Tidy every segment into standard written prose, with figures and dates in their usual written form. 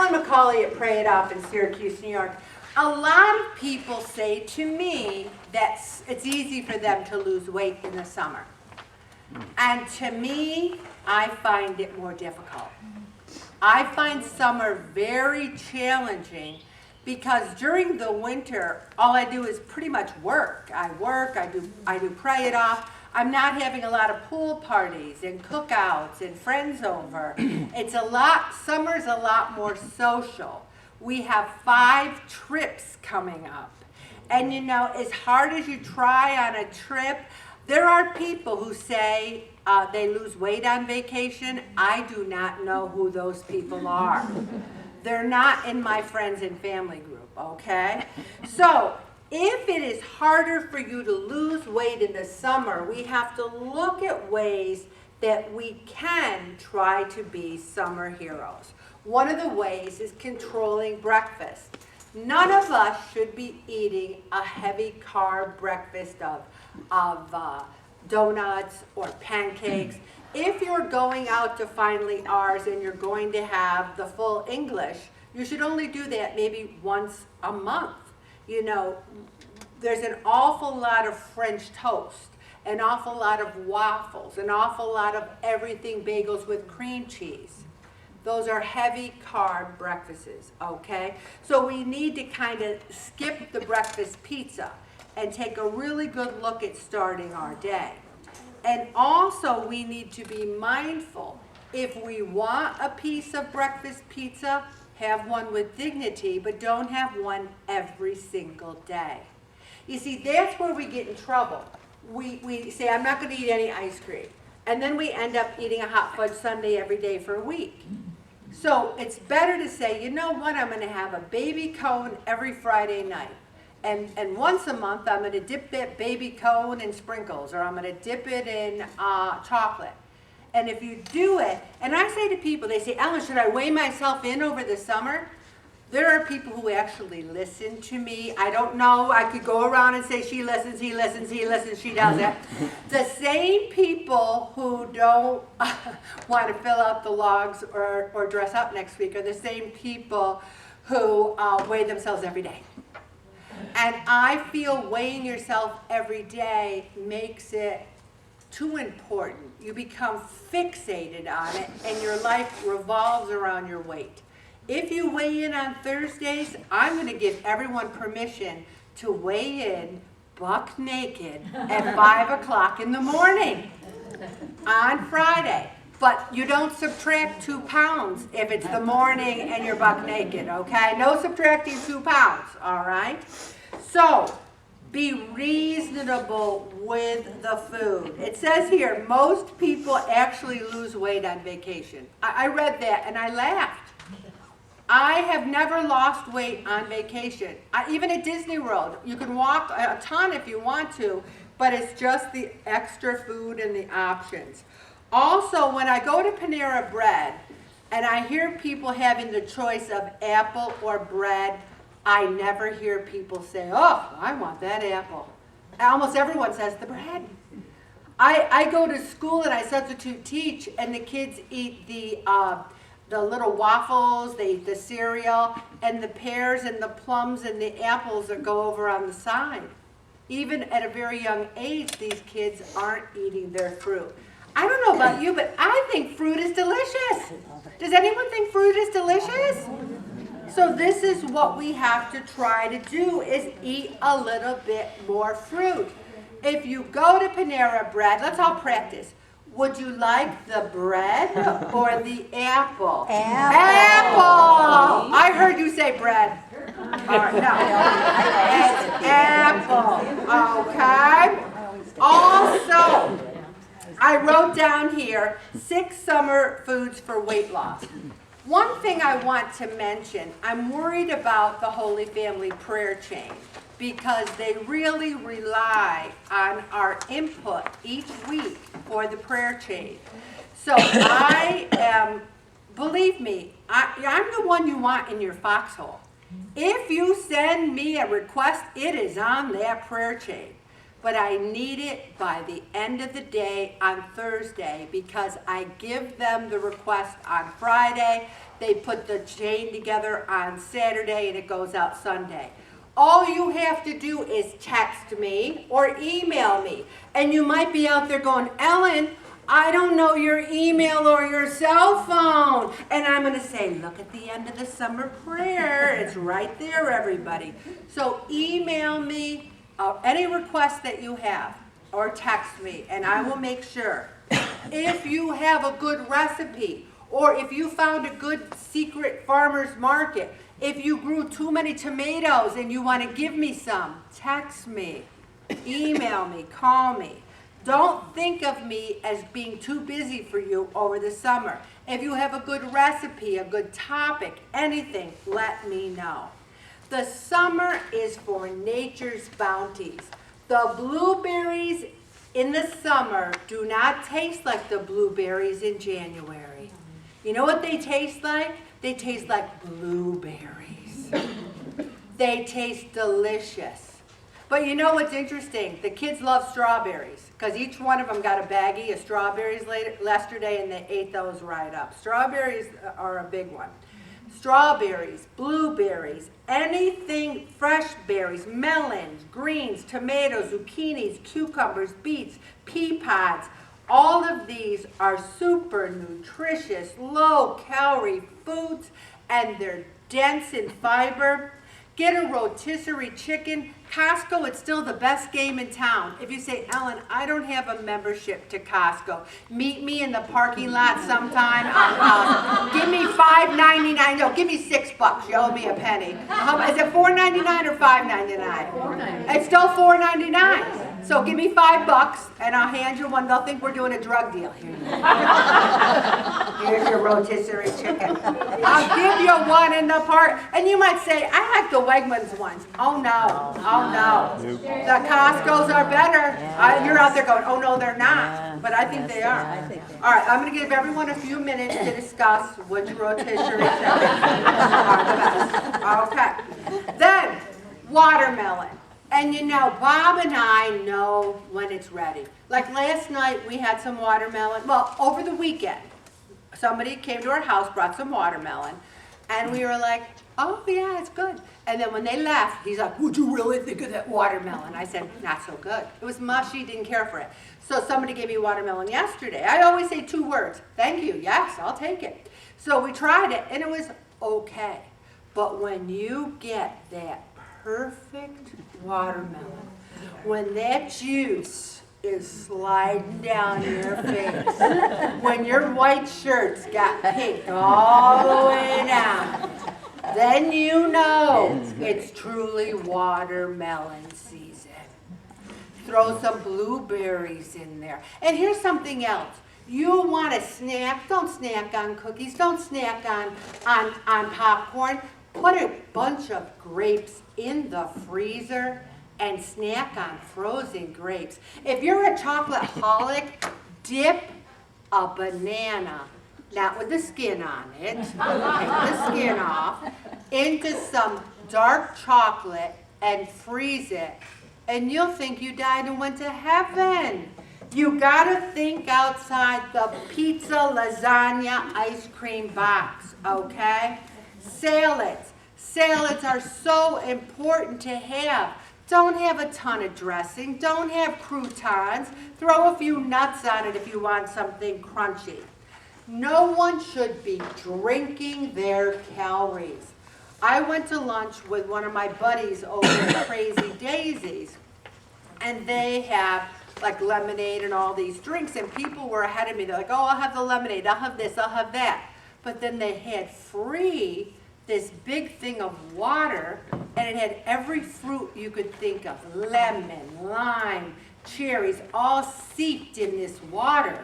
Ellen McCauley at Pray It Off in Syracuse, New York. A lot of people say to me that it's easy for them to lose weight in the summer. And to me, I find it more difficult. I find summer very challenging because during the winter, all I do is pretty much work. I do Pray It Off. I'm not having a lot of pool parties and cookouts and friends over. Summer's a lot more social. We have 5 trips coming up. And you know, as hard as you try on a trip, there are people who say they lose weight on vacation. I do not know who those people are. They're not in my friends and family group, okay? So, if it is harder for you to lose weight in the summer, we have to look at ways that we can try to be summer heroes. One of the ways is controlling breakfast. None of us should be eating a heavy carb breakfast of donuts or pancakes. If you're going out to Finally Ours and you're going to have the full English, you should only do that maybe once a month. You know, there's an awful lot of French toast, an awful lot of waffles, an awful lot of everything bagels with cream cheese. Those are heavy carb breakfasts, okay? So we need to kind of skip the breakfast pizza and take a really good look at starting our day. And also we need to be mindful, if we want a piece of breakfast pizza, have one with dignity, but don't have one every single day. You see, that's where we get in trouble. We say, I'm not going to eat any ice cream. And then we end up eating a hot fudge sundae every day for a week. So it's better to say, you know what, I'm going to have a baby cone every Friday night. And once a month, I'm going to dip that baby cone in sprinkles, or I'm going to dip it in chocolate. And if you do it, and I say to people, they say, Ellen, should I weigh myself in over the summer? There are people who actually listen to me. I don't know. I could go around and say, she listens, he listens, he listens, she does it. The same people who don't want to fill out the logs or dress up next week are the same people who weigh themselves every day. And I feel weighing yourself every day makes it too important. You become fixated on it, and your life revolves around your weight. If you weigh in on Thursdays, I'm going to give everyone permission to weigh in buck naked at 5 o'clock in the morning on Friday. But you don't subtract 2 pounds if it's the morning and you're buck naked, okay? No subtracting 2 pounds, all right? So, be reasonable with the food. It says here, most people actually lose weight on vacation. I read that and I laughed. I have never lost weight on vacation. Even at Disney World, you can walk a ton if you want to, but it's just the extra food and the options. Also, when I go to Panera Bread and I hear people having the choice of apple or bread, I never hear people say, oh, I want that apple. Almost everyone says the bread. I go to school and I substitute teach, and the kids eat the little waffles, they eat the cereal, and the pears and the plums and the apples that go over on the side. Even at a very young age, these kids aren't eating their fruit. I don't know about you, but I think fruit is delicious. Does anyone think fruit is delicious? So this is what we have to try to do, is eat a little bit more fruit. If you go to Panera Bread, let's all practice. Would you like the bread or the apple? Apple! I heard you say bread. All right, no. It's apple, okay? Also, I wrote down here 6 summer foods for weight loss. One thing I want to mention, I'm worried about the Holy Family prayer chain because they really rely on our input each week for the prayer chain. So I am, believe me, I'm the one you want in your foxhole. If you send me a request, it is on that prayer chain. But I need it by the end of the day on Thursday because I give them the request on Friday. They put the chain together on Saturday and it goes out Sunday. All you have to do is text me or email me. And you might be out there going, Ellen, I don't know your email or your cell phone. And I'm going to say, look at the end of the summer prayer. It's right there, everybody. So email me any request that you have or text me, and I will make sure. If you have a good recipe, or if you found a good secret farmer's market, if you grew too many tomatoes and you want to give me some, text me, email me, call me. Don't think of me as being too busy for you over the summer. If you have a good recipe, a good topic, anything, let me know. The summer is for nature's bounties. The blueberries in the summer do not taste like the blueberries in January. You know what they taste like? They taste like blueberries. They taste delicious. But you know what's interesting? The kids love strawberries because each one of them got a baggie of strawberries yesterday and they ate those right up. Strawberries are a big one. Strawberries, blueberries, anything fresh berries, melons, greens, tomatoes, zucchinis, cucumbers, beets, pea pods. All of these are super nutritious, low-calorie foods, and they're dense in fiber. Get a rotisserie chicken. Costco, it's still the best game in town. If you say, Ellen, I don't have a membership to Costco. Meet me in the parking lot sometime. Give me $5.99. No, give me $6. You owe me a penny. Is it $4.99 or $5.99? It's still $4.99. So give me $5 and I'll hand you one. They'll think we're doing a drug deal here. Here's your rotisserie chicken. I'll give you one in the park. And you might say, I like the Wegmans ones. Oh no, oh no. Nope. The Costco's are better. You're out there going, oh no, they're not. But I think they are. All right, I'm going to give everyone a few minutes to discuss which rotisserie chickens are the best. Okay. Then, watermelon. And you know, Bob and I know when it's ready. Like last night, we had some watermelon. Well, over the weekend, somebody came to our house, brought some watermelon, and we were like, oh yeah, it's good. And then when they left, he's like, would you really think of that watermelon? I said, not so good. It was mushy, didn't care for it. So somebody gave me watermelon yesterday. I always say 2 words, thank you, yes, I'll take it. So we tried it, and it was okay. But when you get that perfect watermelon, when that juice is sliding down your face, when your white shirt's got pink all the way down, then you know it's truly watermelon season. Throw some blueberries in there. And here's something else. You want to snack, don't snack on cookies, don't snack on popcorn. Put a bunch of grapes in the freezer and snack on frozen grapes. If you're a chocolate-holic, dip a banana, not with the skin on it, take the skin off, into some dark chocolate and freeze it, and you'll think you died and went to heaven. You gotta think outside the pizza, lasagna, ice cream box, okay? Salads. Salads are so important to have. Don't have a ton of dressing. Don't have croutons. Throw a few nuts on it if you want something crunchy. No one should be drinking their calories. I went to lunch with one of my buddies over at Crazy Daisies, and they have like lemonade and all these drinks, and people were ahead of me. They're like, oh, I'll have the lemonade, I'll have this, I'll have that. But then they had free this big thing of water, and it had every fruit you could think of, lemon, lime, cherries, all seeped in this water.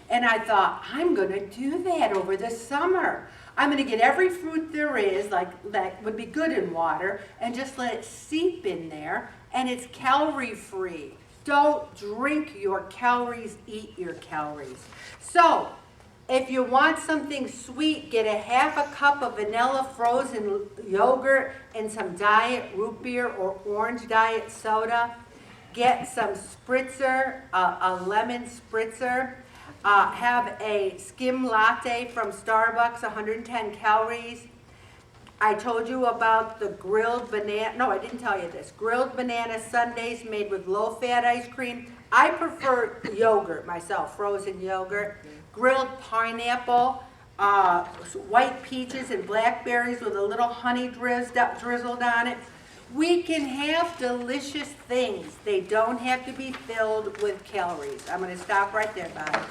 And I thought, I'm going to do that over the summer. I'm going to get every fruit there is, like that would be good in water, and just let it seep in there, and it's calorie-free. Don't drink your calories, eat your calories. So, if you want something sweet, get a half a cup of vanilla frozen yogurt and some diet root beer or orange diet soda. Get some spritzer, a lemon spritzer. Have a skim latte from Starbucks, 110 calories. I told you about the grilled banana, no, I didn't tell you this. Grilled banana sundaes made with low-fat ice cream. I prefer yogurt myself, frozen yogurt. Grilled pineapple, white peaches and blackberries with a little honey drizzled on it. We can have delicious things. They don't have to be filled with calories. I'm going to stop right there, Bob.